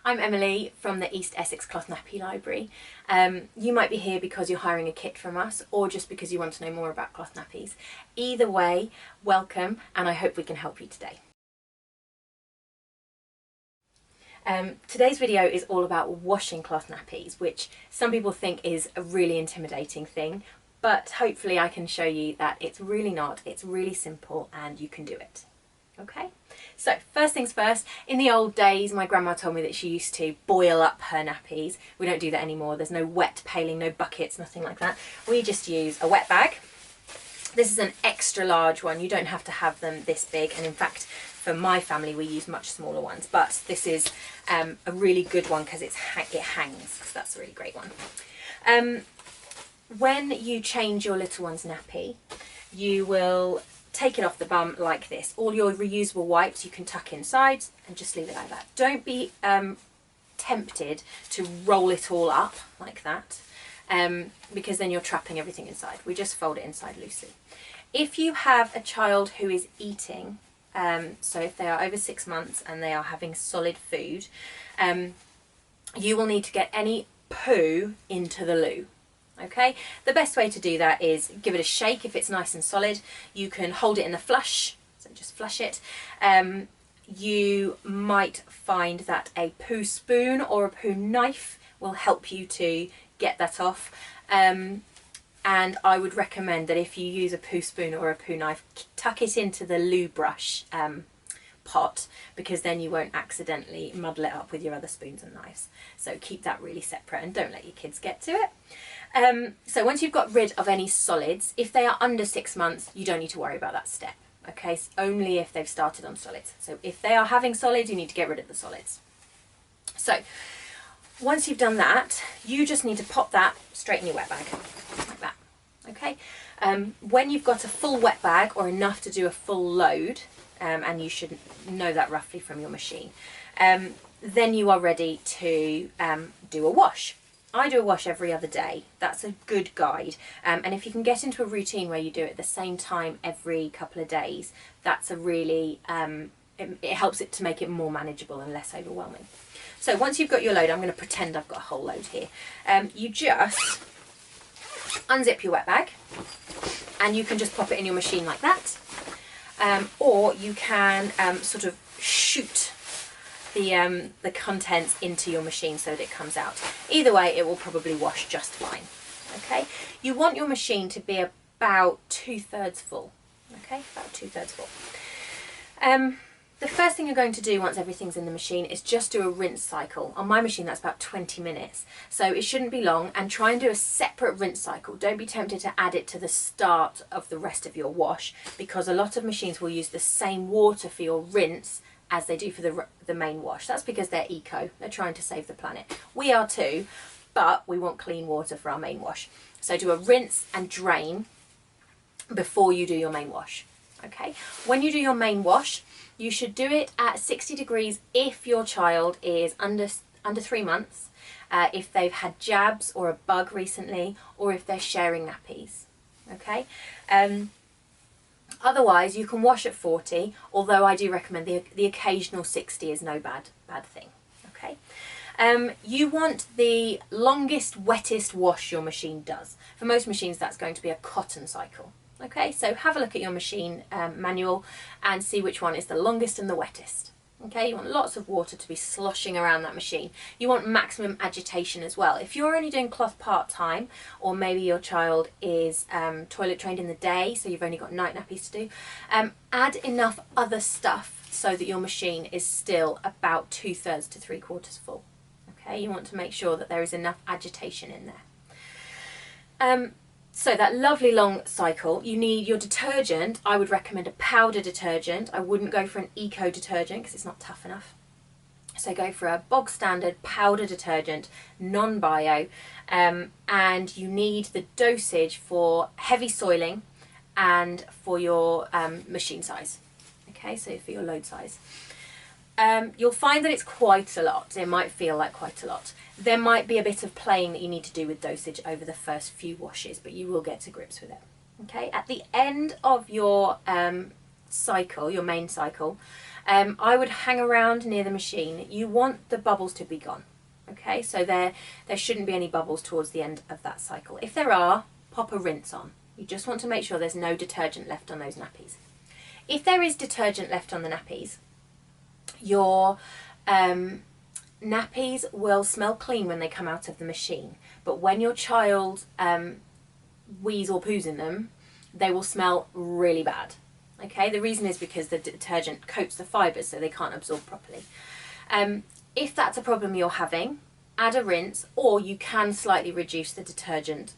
I'm Emily from the East Essex Cloth Nappy Library. You might be here because you're hiring a kit from us or just because you want to know more about cloth nappies. Either way, welcome, and I hope we can help you today. Today's video is all about washing cloth nappies, which some people think is a really intimidating thing, but hopefully I can show you that it's really not. It's really simple and you can do it. Okay, so first things first, in the old days my grandma told me that she used to boil up her nappies. We don't do that anymore. There's no wet paling, no buckets, nothing like that. We just use a wet bag. This is an extra large one. You don't have to have them this big, and in fact for my family we use much smaller ones, but this is a really good one because it hangs, so that's a really great one. When you change your little one's nappy, you will take it off the bum like this. All your reusable wipes you can tuck inside and just leave it like that. Don't be tempted to roll it all up like that, because then you're trapping everything inside. We just fold it inside loosely. If you have a child who is eating, so if they are over 6 months and they are having solid food, you will need to get any poo into the loo. Okay, the best way to do that is give it a shake. If it's nice and solid, you can hold it in the flush, so just flush it. You might find that a poo spoon or a poo knife will help you to get that off. And I would recommend that if you use a poo spoon or a poo knife, tuck it into the loo brush pot, because then you won't accidentally muddle it up with your other spoons and knives. So keep that really separate and don't let your kids get to it. So once you've got rid of any solids, if they are under 6 months, you don't need to worry about that step. Okay, so only if they've started on solids. So if they are having solids, you need to get rid of the solids. So once you've done that, you just need to pop that straight in your wet bag, like that. Okay, when you've got a full wet bag or enough to do a full load, and you should know that roughly from your machine, then you are ready to do a wash. I do a wash every other day. That's a good guide, and if you can get into a routine where you do it at the same time every couple of days, that's a really it helps it to make it more manageable and less overwhelming. So once you've got your load, I'm going to pretend I've got a whole load here. You just unzip your wet bag and you can just pop it in your machine like that, or you can sort of shoot the contents into your machine so that it comes out. Either way, it will probably wash just fine. Okay, you want your machine to be about 2/3 full. Okay, about 2/3 full. The first thing you're going to do once everything's in the machine is just do a rinse cycle. On my machine that's about 20 minutes, so it shouldn't be long, and try and do a separate rinse cycle. Don't be tempted to add it to the start of the rest of your wash, because a lot of machines will use the same water for your rinse as they do for the main wash. That's because they're eco, they're trying to save the planet. We are too, but we want clean water for our main wash. So do a rinse and drain before you do your main wash. Okay, when you do your main wash, you should do it at 60 degrees if your child is under 3 months, if they've had jabs or a bug recently, or if they're sharing nappies. Okay, otherwise you can wash at 40, although I do recommend the occasional 60 is no bad thing. Okay, you want the longest, wettest wash your machine does. For most machines that's going to be a cotton cycle. Okay, so have a look at your machine manual and see which one is the longest and the wettest. Okay, you want lots of water to be sloshing around that machine. You want maximum agitation as well. If you're only doing cloth part-time, or maybe your child is toilet trained in the day, so you've only got night nappies to do, add enough other stuff so that your machine is still about 2/3 to 3/4 full. Okay, you want to make sure that there is enough agitation in there. So that lovely long cycle, you need your detergent. I would recommend a powder detergent. I wouldn't go for an eco detergent because it's not tough enough. So go for a bog standard powder detergent, non-bio, and you need the dosage for heavy soiling and for your machine size. Okay, so for your load size. You'll find that it's quite a lot. It might feel like quite a lot. There might be a bit of playing that you need to do with dosage over the first few washes, but you will get to grips with it. Okay, at the end of your cycle, your main cycle, I would hang around near the machine. You want the bubbles to be gone. Okay, so there shouldn't be any bubbles towards the end of that cycle. If there are, pop a rinse on. You just want to make sure there's no detergent left on those nappies. If there is detergent left on the nappies, your nappies will smell clean when they come out of the machine, but when your child wheeze or poos in them, they will smell really bad. Okay, the reason is because the detergent coats the fibres so they can't absorb properly. If that's a problem you're having, add a rinse, or you can slightly reduce the detergent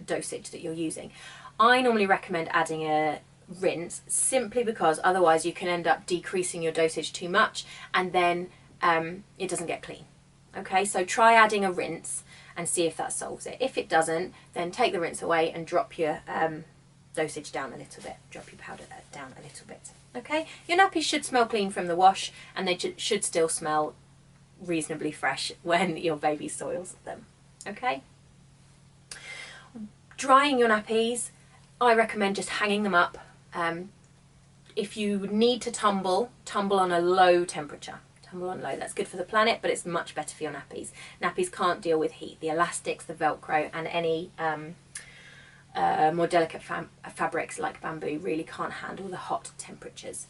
dosage that you're using. I normally recommend adding a rinse simply because otherwise you can end up decreasing your dosage too much and then it doesn't get clean. Okay, so try adding a rinse and see if that solves it. If it doesn't, then take the rinse away and drop your dosage down a little bit, drop your powder down a little bit. Okay, your nappies should smell clean from the wash, and they should still smell reasonably fresh when your baby soils them. Okay, drying your nappies, I recommend just hanging them up. If you need to tumble on a low temperature. Tumble on low, that's good for the planet, but it's much better for your nappies. Nappies can't deal with heat. The elastics, the Velcro, and any more delicate fabrics like bamboo really can't handle the hot temperatures.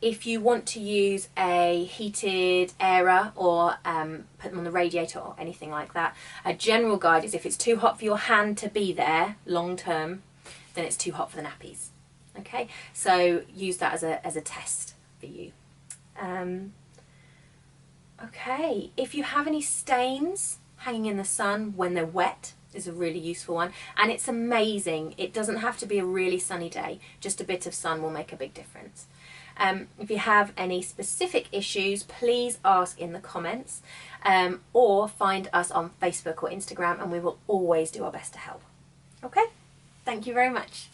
If you want to use a heated airer or put them on the radiator or anything like that, a general guide is if it's too hot for your hand to be there long term, then it's too hot for the nappies. Okay, so use that as a test for you. Okay, if you have any stains hanging in the sun when they're wet, is a really useful one, and it's amazing. It doesn't have to be a really sunny day, just a bit of sun will make a big difference. If you have any specific issues, please ask in the comments or find us on Facebook or Instagram, and we will always do our best to help. Okay, thank you very much.